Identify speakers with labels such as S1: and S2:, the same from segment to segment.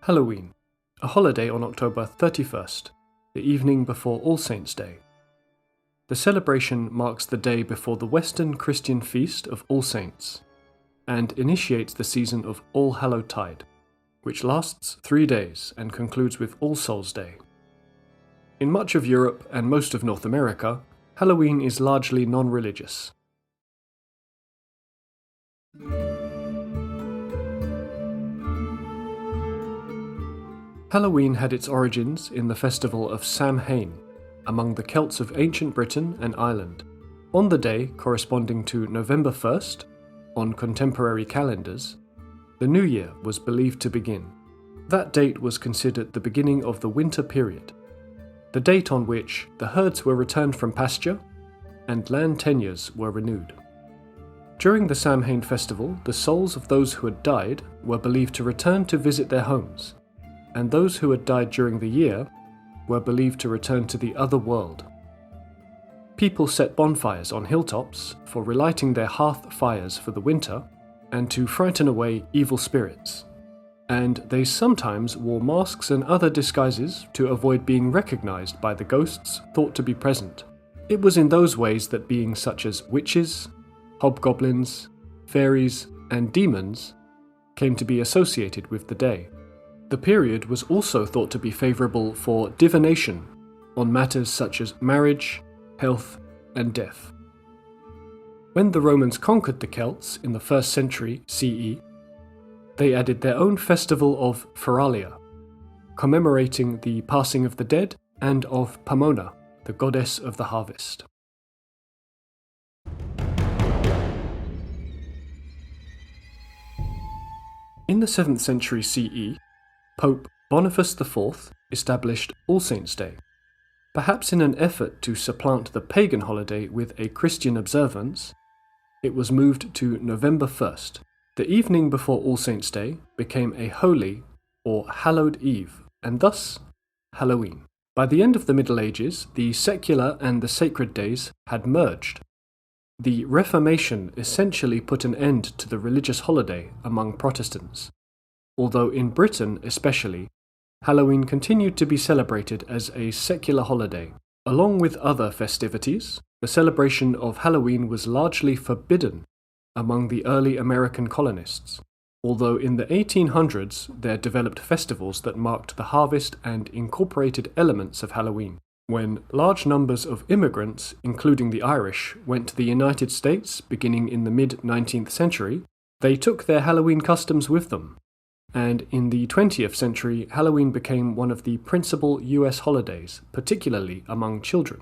S1: Halloween, a holiday on October 31st, the evening before All Saints' Day. The celebration marks the day before the Western Christian feast of All Saints, and initiates the season of All Hallowed Tide, which lasts 3 days and concludes with All Souls' Day. In much of Europe and most of North America, Halloween is largely non-religious. Halloween had its origins in the festival of Samhain, among the Celts of ancient Britain and Ireland. On the day corresponding to November 1st, on contemporary calendars, the new year was believed to begin. That date was considered the beginning of the winter period, the date on which the herds were returned from pasture and land tenures were renewed. During the Samhain festival, the souls of those who had died were believed to return to visit their homes, and those who had died during the year were believed to return to the other world. People set bonfires on hilltops for relighting their hearth fires for the winter and to frighten away evil spirits, and they sometimes wore masks and other disguises to avoid being recognized by the ghosts thought to be present. It was in those ways that beings such as witches, hobgoblins, fairies, and demons came to be associated with the day. The period was also thought to be favourable for divination on matters such as marriage, health, and death. When the Romans conquered the Celts in the 1st century CE, they added their own festival of Feralia, commemorating the passing of the dead, and of Pomona, the goddess of the harvest. In the 7th century CE, Pope Boniface IV established All Saints' Day. Perhaps in an effort to supplant the pagan holiday with a Christian observance, it was moved to November 1st. The evening before All Saints' Day became a holy or hallowed eve, and thus Halloween. By the end of the Middle Ages, the secular and the sacred days had merged. The Reformation essentially put an end to the religious holiday among Protestants, although in Britain especially, Halloween continued to be celebrated as a secular holiday. Along with other festivities, the celebration of Halloween was largely forbidden among the early American colonists, although in the 1800s there developed festivals that marked the harvest and incorporated elements of Halloween. When large numbers of immigrants, including the Irish, went to the United States beginning in the mid-19th century, they took their Halloween customs with them. And in the 20th century, Halloween became one of the principal US holidays, particularly among children.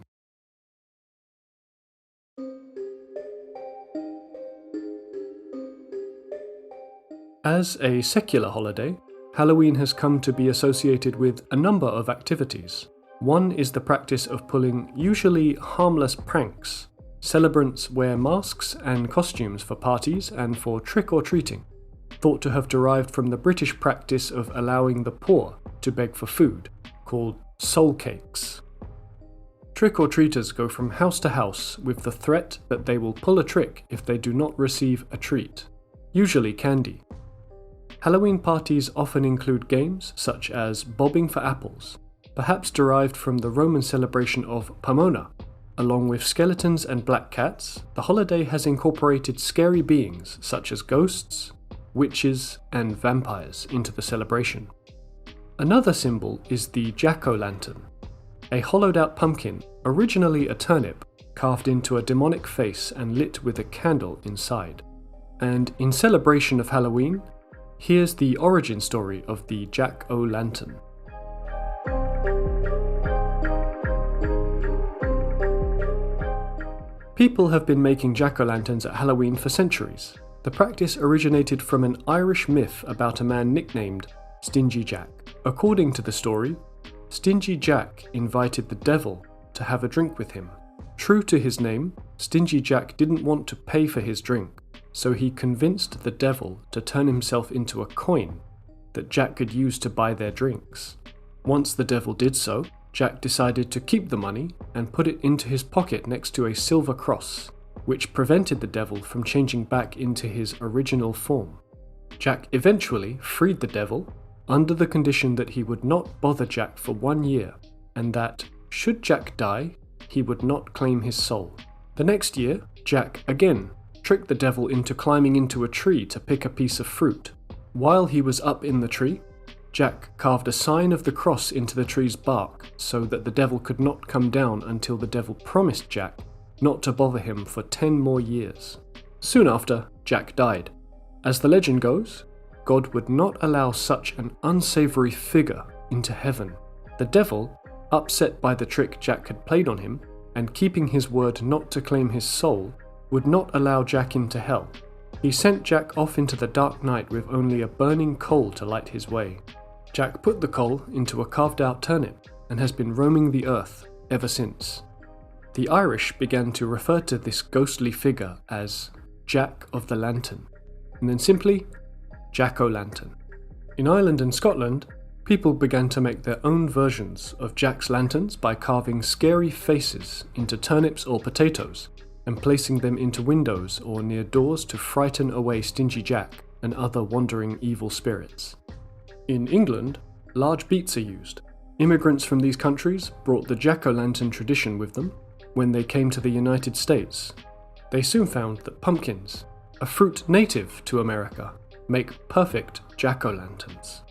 S1: As a secular holiday, Halloween has come to be associated with a number of activities. One is the practice of pulling usually harmless pranks. Celebrants wear masks and costumes for parties and for trick-or-treating, thought to have derived from the British practice of allowing the poor to beg for food, called soul cakes. Trick-or-treaters go from house to house with the threat that they will pull a trick if they do not receive a treat, usually candy. Halloween parties often include games such as bobbing for apples, perhaps derived from the Roman celebration of Pomona. Along with skeletons and black cats, the holiday has incorporated scary beings such as ghosts, witches, and vampires into the celebration. Another symbol is the jack-o'-lantern, a hollowed-out pumpkin, originally a turnip, carved into a demonic face and lit with a candle inside. And in celebration of Halloween, here's the origin story of the jack-o'-lantern. People have been making jack-o'-lanterns at Halloween for centuries. The practice originated from an Irish myth about a man nicknamed Stingy Jack. According to the story, Stingy Jack invited the devil to have a drink with him. True to his name, Stingy Jack didn't want to pay for his drink, so he convinced the devil to turn himself into a coin that Jack could use to buy their drinks. Once the devil did so, Jack decided to keep the money and put it into his pocket next to a silver cross, which prevented the devil from changing back into his original form. Jack eventually freed the devil under the condition that he would not bother Jack for 1 year, and that, should Jack die, he would not claim his soul. The next year, Jack again tricked the devil into climbing into a tree to pick a piece of fruit. While he was up in the tree, Jack carved a sign of the cross into the tree's bark so that the devil could not come down until the devil promised Jack not to bother him for 10 more years. Soon after, Jack died. As the legend goes, God would not allow such an unsavory figure into heaven. The devil, upset by the trick Jack had played on him, and keeping his word not to claim his soul, would not allow Jack into hell. He sent Jack off into the dark night with only a burning coal to light his way. Jack put the coal into a carved-out turnip and has been roaming the earth ever since. The Irish began to refer to this ghostly figure as Jack of the Lantern, and then simply Jack-o'-lantern. In Ireland and Scotland, people began to make their own versions of Jack's lanterns by carving scary faces into turnips or potatoes and placing them into windows or near doors to frighten away stingy Jack and other wandering evil spirits. In England, large beets are used. Immigrants from these countries brought the jack-o'-lantern tradition with them when they came to the United States. They soon found that pumpkins, a fruit native to America, make perfect jack-o'-lanterns.